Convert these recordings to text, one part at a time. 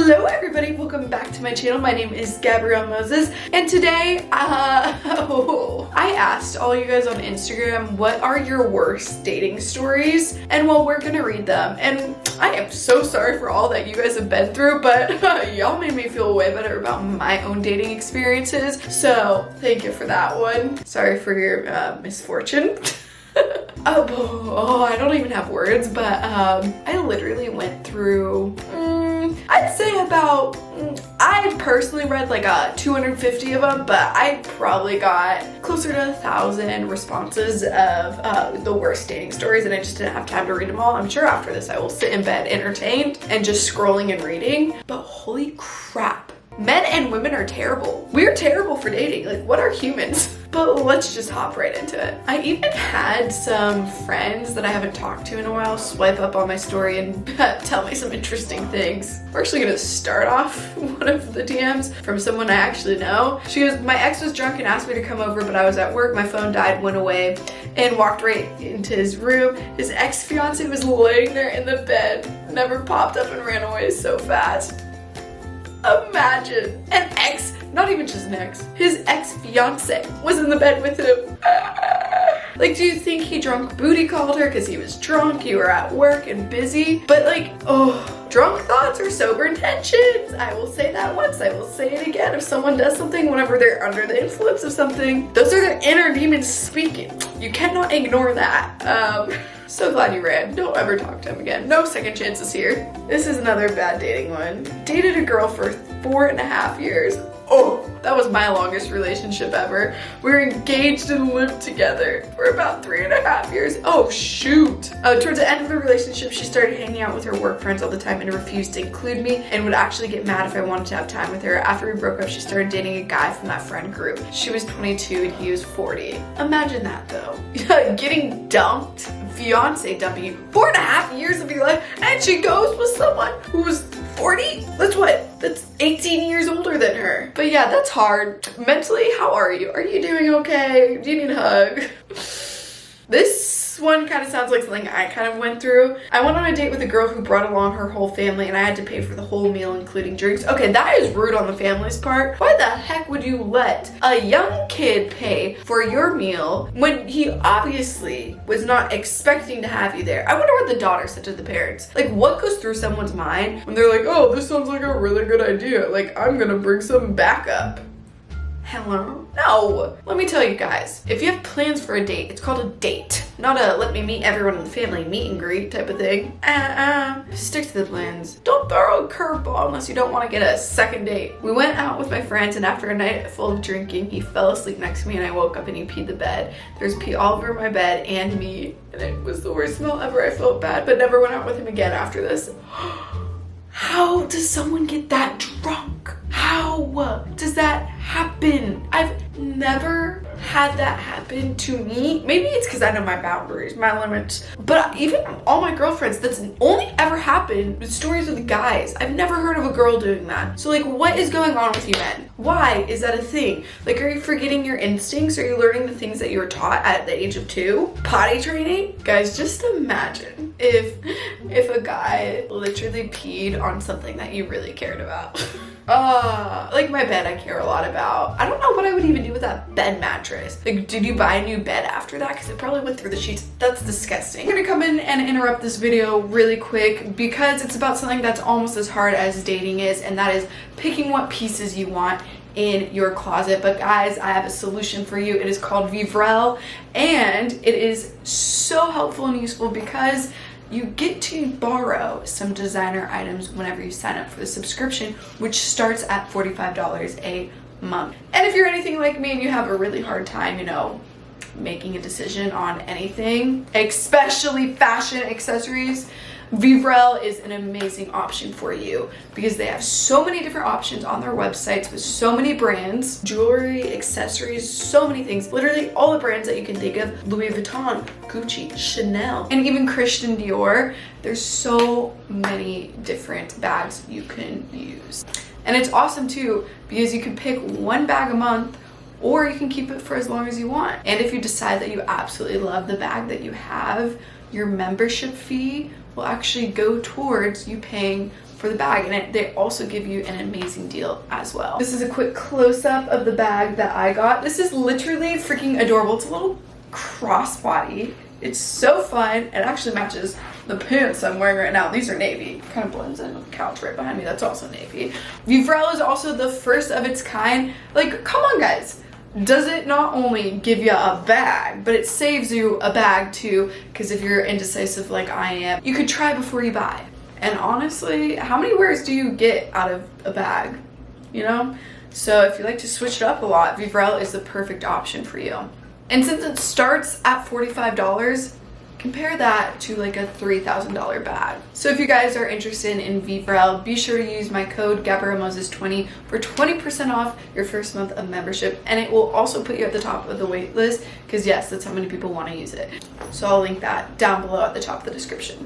Hello everybody, welcome back to my channel. My name is Gabrielle Moses, and today I asked all you guys on Instagram what are your worst dating stories, and well, we're gonna read them. And I am so sorry for all that you guys have been through, but y'all made me feel way better about my own dating experiences, so thank you for that one. Sorry for your misfortune. I don't even have words, but I literally went through I'd say about I personally read like 250 of them, but I probably got closer to 1,000 responses of the worst dating stories, and I just didn't have time to read them all. I'm sure after this I will sit in bed entertained and just scrolling and reading, but holy crap, men and women are terrible. We're terrible for dating. Like, what are humans? But let's just hop right into it. I even had some friends that I haven't talked to in a while swipe up on my story and tell me some interesting things. We're actually gonna start off one of the DMs from someone I actually know. She goes, my ex was drunk and asked me to come over, but I was at work, my phone died, went away, and walked right into his room. His ex-fiance was laying there in the bed, never popped up and ran away so fast. Imagine an ex, not even just an ex, his ex-fiance was in the bed with him. Like, do you think he drunk booty called her because he was drunk, you were at work and busy? But like, drunk thoughts are sober intentions. I will say that once, I will say it again. If someone does something whenever they're under the influence of something, those are their inner demons speaking. You cannot ignore that. So glad you ran. Don't ever talk to him again. No second chances here. This is another bad dating one. Dated a girl for 4.5 years. Oh, that was my longest relationship ever. We were engaged and lived together for about 3.5 years. Oh shoot. Towards the end of the relationship, she started hanging out with her work friends all the time and refused to include me, and would actually get mad if I wanted to have time with her. After we broke up, she started dating a guy from that friend group. She was 22 and he was 40. Imagine that though. Getting dumped, fiance dumping you, 4.5 years of your life, and she goes with someone who was 40? That's what? That's 18 years older than her. But yeah, that's hard. Mentally, how are you? Are you doing okay? Do you need a hug? This one kind of sounds like something I kind of went through. I went on a date with a girl who brought along her whole family, and I had to pay for the whole meal, including drinks. Okay, that is rude on the family's part. Why the heck would you let a young kid pay for your meal when he obviously was not expecting to have you there? I wonder what the daughter said to the parents. Like, what goes through someone's mind when they're like, oh, this sounds like a really good idea. Like, I'm gonna bring some backup. Hello? No. Let me tell you guys, if you have plans for a date, it's called a date, not a let me meet everyone in the family meet and greet type of thing. Stick to the plans. Don't throw a curveball unless you don't want to get a second date. We went out with my friends, and after a night full of drinking, he fell asleep next to me, and I woke up and he peed the bed. There's pee all over my bed and me, and it was the worst smell ever. I felt bad, but never went out with him again after this. How does someone get that drunk? How does that happen? I've never had that happen to me. Maybe it's because I know my boundaries, my limits, but even all my girlfriends, that's only ever happened with stories with guys. I've never heard of a girl doing that. So like, what is going on with you men? Why is that a thing? Like, are you forgetting your instincts? Are you learning the things that you were taught at the age of 2? Potty training? Guys, just imagine if a guy literally peed on something that you really cared about. Like my bed I care a lot about. I don't know what I would even do with that bed mattress. Like, did you buy a new bed after that? Because it probably went through the sheets. That's disgusting. I'm gonna come in and interrupt this video really quick because it's about something that's almost as hard as dating is, and that is picking what pieces you want in your closet. But guys, I have a solution for you. It is called Vivrelle, and it is so helpful and useful because you get to borrow some designer items whenever you sign up for the subscription, which starts at $45 a month. And if you're anything like me and you have a really hard time, you know, making a decision on anything, especially fashion accessories, Vivrelle is an amazing option for you because they have so many different options on their websites with so many brands, jewelry, accessories, so many things. Literally all the brands that you can think of: Louis Vuitton, Gucci, Chanel, and even Christian Dior. There's so many different bags you can use. And it's awesome too because you can pick one bag a month, or you can keep it for as long as you want. And if you decide that you absolutely love the bag that you have, your membership fee will actually go towards you paying for for the bag, and they also give you an amazing deal as well. This is a quick close-up of the bag that I got. This is literally freaking adorable. It's a little crossbody. It's so fun. It actually matches the pants I'm wearing right now. These are navy. Kind of blends in with the couch right behind me. That's also navy. Vivrelle is also the first of its kind. Like, come on, guys. Does it not only give you a bag, but it saves you a bag too, because if you're indecisive like I am, you could try before you buy. And honestly, how many wears do you get out of a bag? You know? So if you like to switch it up a lot, Vivrelle is the perfect option for you. And since it starts at $45, compare that to like a $3,000 bag. So if you guys are interested in Vivrelle, be sure to use my code gabmbusiness20 for 20% off your first month of membership, and it will also put you at the top of the wait list, because yes, that's how many people want to use it. So I'll link that down below at the top of the description.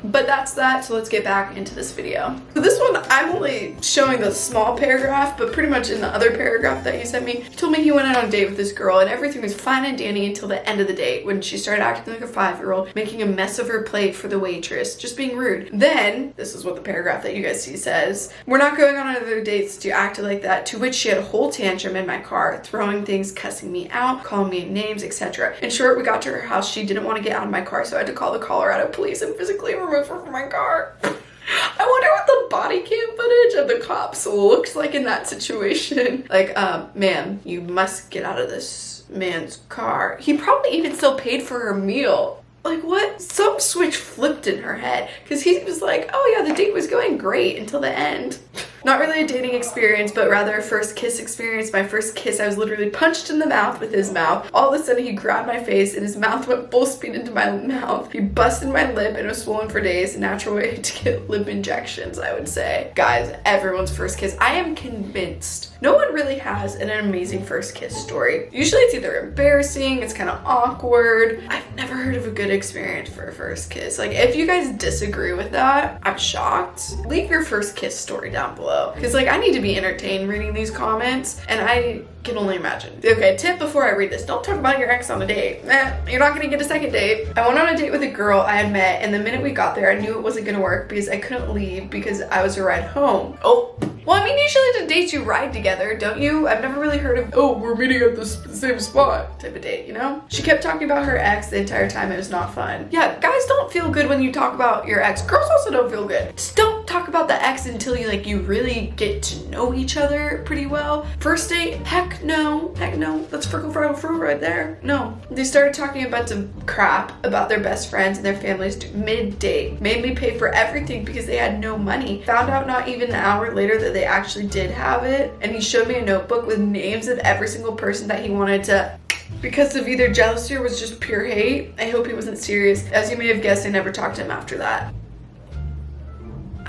But that's that, so let's get back into this video. So this one, I'm only showing the small paragraph, but pretty much in the other paragraph that he sent me, he told me he went out on a date with this girl and everything was fine and dandy until the end of the date, when she started acting like a 5-year-old, making a mess of her plate for the waitress, just being rude. Then, this is what the paragraph that you guys see says, "We're not going on other dates, you acted like that," to which she had a whole tantrum in my car, throwing things, cussing me out, calling me names, etc. In short, we got to her house, she didn't want to get out of my car, so I had to call the Colorado police and physically remove her from my car. I wonder what the body cam footage of the cops looks like in that situation. Like, ma'am, you must get out of this man's car. He probably even still paid for her meal. Like, what? Some switch flipped in her head, because he was like, oh yeah, the date was going great until the end. Not really a dating experience, but rather a first kiss experience. My first kiss, I was literally punched in the mouth with his mouth. All of a sudden, he grabbed my face and his mouth went full speed into my mouth. He busted my lip and it was swollen for days. A natural way to get lip injections, I would say. Guys, everyone's first kiss. I am convinced no one really has an amazing first kiss story. Usually it's either embarrassing, it's kind of awkward. I've never heard of a good experience for a first kiss. Like, if you guys disagree with that, I'm shocked. Leave your first kiss story down below, because like, I need to be entertained reading these comments, and I can only imagine. Okay, tip before I read this: don't talk about your ex on a date. You're not gonna get a second date. I went on a date with a girl I had met, and the minute we got there, I knew it wasn't gonna work because I couldn't leave because I was a ride home. Oh, well, I mean, usually the dates you ride together, don't you? I've never really heard of, oh, we're meeting at the same spot type of date, you know? She kept talking about her ex the entire time. It was not fun. Yeah, guys don't feel good when you talk about your ex. Girls also don't feel good. Just don't talk about the ex until you really get to know each other pretty well. First date, heck no. That's frickle right there. No. They started talking about some crap about their best friends and their families mid-date. Made me pay for everything because they had no money. Found out not even an hour later that they actually did have it, and he showed me a notebook with names of every single person that he wanted to, because of either jealousy or was just pure hate. I hope he wasn't serious. As you may have guessed, I never talked to him after that.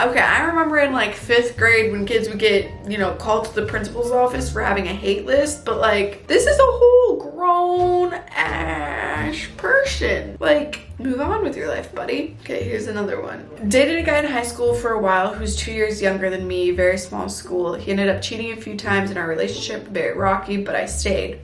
Okay, I remember in like 5th grade when kids would get, called to the principal's office for having a hate list, but like, this is a whole grown-ass person. Like, move on with your life, buddy. Okay, here's another one. Dated a guy in high school for a while who's 2 years younger than me, very small school. He ended up cheating a few times in our relationship, very rocky, but I stayed.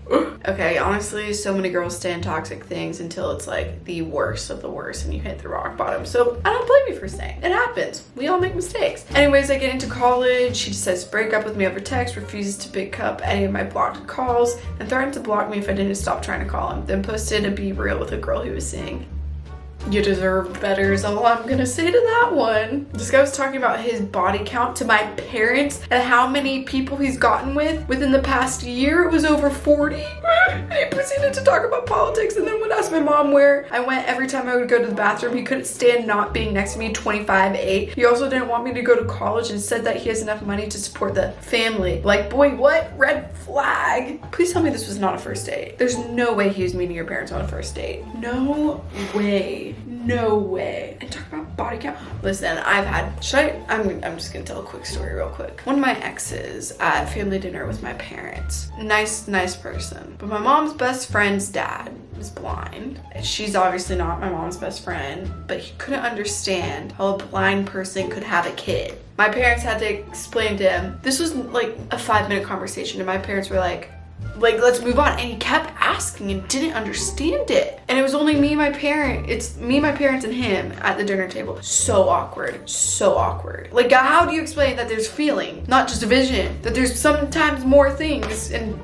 Okay, honestly, so many girls stay in toxic things until it's like the worst of the worst and you hit the rock bottom. So I don't blame you for staying. It happens. We all make mistakes. Anyways, I get into college. He decides to break up with me over text, refuses to pick up any of my blocked calls, and threatened to block me if I didn't stop trying to call him. Then posted a be real with a girl he was seeing. You deserve better is all I'm gonna say to that one. This guy was talking about his body count to my parents and how many people he's gotten with within the past year. It was over 40. And he proceeded to talk about politics and then would ask my mom where I went every time I would go to the bathroom. He couldn't stand not being next to me 25-8. He also didn't want me to go to college and said that he has enough money to support the family. Like, boy, what? Red flag. Please tell me this was not a first date. There's no way he was meeting your parents on a first date. No way. No way. And talk about body count. Listen, I'm just gonna tell a quick story real quick. One of my exes at family dinner with my parents. Nice person. But my mom's best friend's dad is blind. She's obviously not my mom's best friend, but he couldn't understand how a blind person could have a kid. My parents had to explain to him. This was like a 5-minute conversation and my parents were like, Like, let's move on. And he kept asking and didn't understand it. And it was only me, my parent. It's me, my parents, and him at the dinner table. So awkward. So awkward. Like, how do you explain that there's feeling, not just vision? That there's sometimes more things and...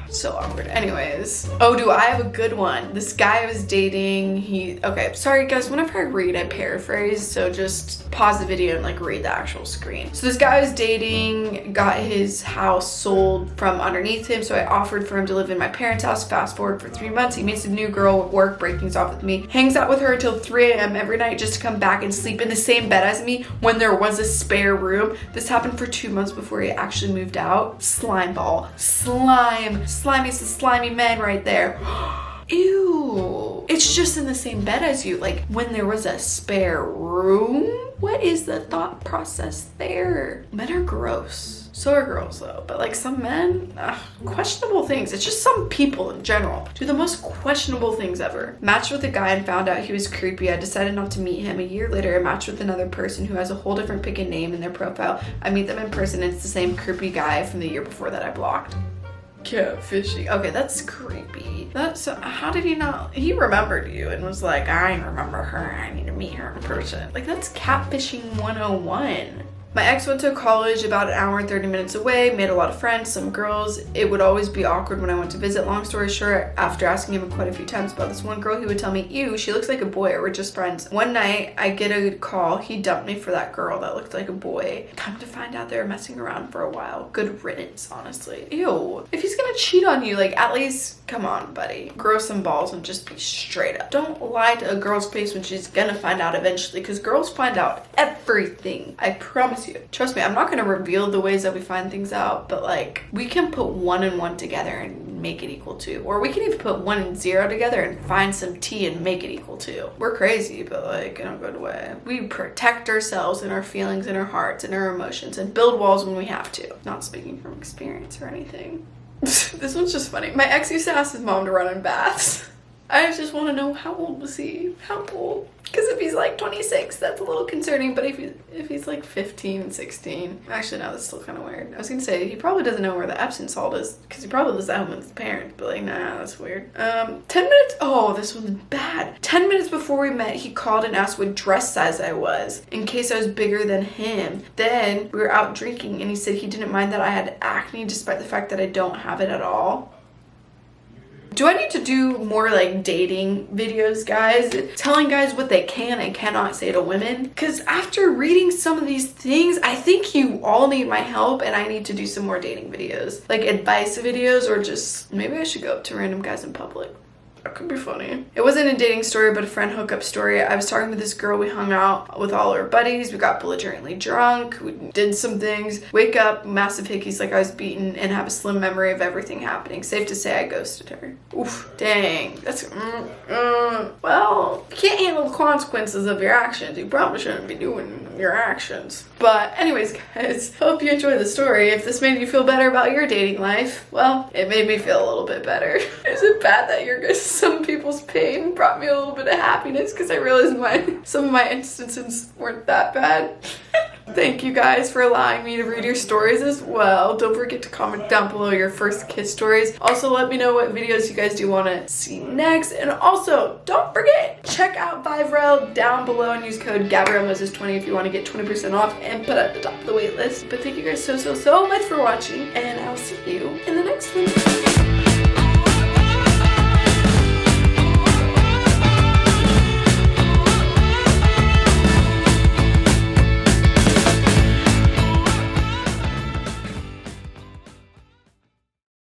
so awkward. Anyways. Oh, do I have a good one? This guy I was dating, okay, sorry guys, whenever I read, I paraphrase, so just pause the video and like read the actual screen. So this guy I was dating got his house sold from underneath him, so I offered for him to live in my parents' house. Fast forward for 3 months, he meets a new girl at work, breaks things off with me, hangs out with her until 3 a.m. every night just to come back and sleep in the same bed as me when there was a spare room. This happened for 2 months before he actually moved out. Slime ball. Slimy's the slimy man right there. Ew. It's just in the same bed as you. Like, when there was a spare room? What is the thought process there? Men are gross. So are girls though. But like some men, questionable things. It's just some people in general do the most questionable things ever. Matched with a guy and found out he was creepy. I decided not to meet him. A year later, I matched with another person who has a whole different pick and name in their profile. I meet them in person and it's the same creepy guy from the year before that I blocked. Catfishing. Okay, that's creepy. That's how did he not? He remembered you and was like, I remember her. I need to meet her in person. Like, that's catfishing 101. My ex went to college about an hour and 30 minutes away, made a lot of friends, some girls. It would always be awkward when I went to visit. Long story short, after asking him quite a few times about this one girl, he would tell me, ew, she looks like a boy, or we're just friends. One night, I get a call. He dumped me for that girl that looked like a boy. Come to find out they were messing around for a while. Good riddance, honestly. Ew. If he's gonna cheat on you, like, at least, come on, buddy. Grow some balls and just be straight up. Don't lie to a girl's face when she's gonna find out eventually, because girls find out everything. I promise you. Trust me, I'm not gonna reveal the ways that we find things out, but like, we can put 1 and 1 together and make it equal 2. Or we can even put 1 and 0 together and find some T and make it equal 2. We're crazy, but like, in a good way. We protect ourselves and our feelings and our hearts and our emotions and build walls when we have to. Not speaking from experience or anything. This one's just funny. My ex used to ask his mom to run in baths. I just want to know, how old was he? How old? Because if he's like 26, that's a little concerning. But if he's like 15, 16, actually no, that's still kind of weird. I was gonna say he probably doesn't know where the Epsom salt is because he probably lives at home with his parents. But like, nah, that's weird. 10 minutes. Oh, this one's bad. 10 minutes before we met, he called and asked what dress size I was in case I was bigger than him. Then we were out drinking and he said he didn't mind that I had acne despite the fact that I don't have it at all. Do I need to do more like dating videos, guys? Telling guys what they can and cannot say to women? Because after reading some of these things, I think you all need my help and I need to do some more dating videos. Like advice videos, or just maybe I should go up to random guys in public. That could be funny. It wasn't a dating story, but a friend hookup story. I was talking to this girl. We hung out with all our buddies. We got belligerently drunk. We did some things. Wake up, massive hickeys like I was beaten, and have a slim memory of everything happening. Safe to say I ghosted her. Oof, dang. That's, well, you can't handle the consequences of your actions. You probably shouldn't be doing your actions. But anyways, guys, hope you enjoyed the story. If this made you feel better about your dating life, well, it made me feel a little bit better. Is it bad that some people's pain brought me a little bit of happiness because I realized some of my instances weren't that bad? Thank you guys for allowing me to read your stories as well. Don't forget to comment down below your first kiss stories. Also, let me know what videos you guys do want to see next. And also, don't forget, check out vivrelle down below and use code GabrielleMoses20 if you want to get 20% off and put at the top of the wait list. But thank you guys so much for watching, and I'll see you in the next one.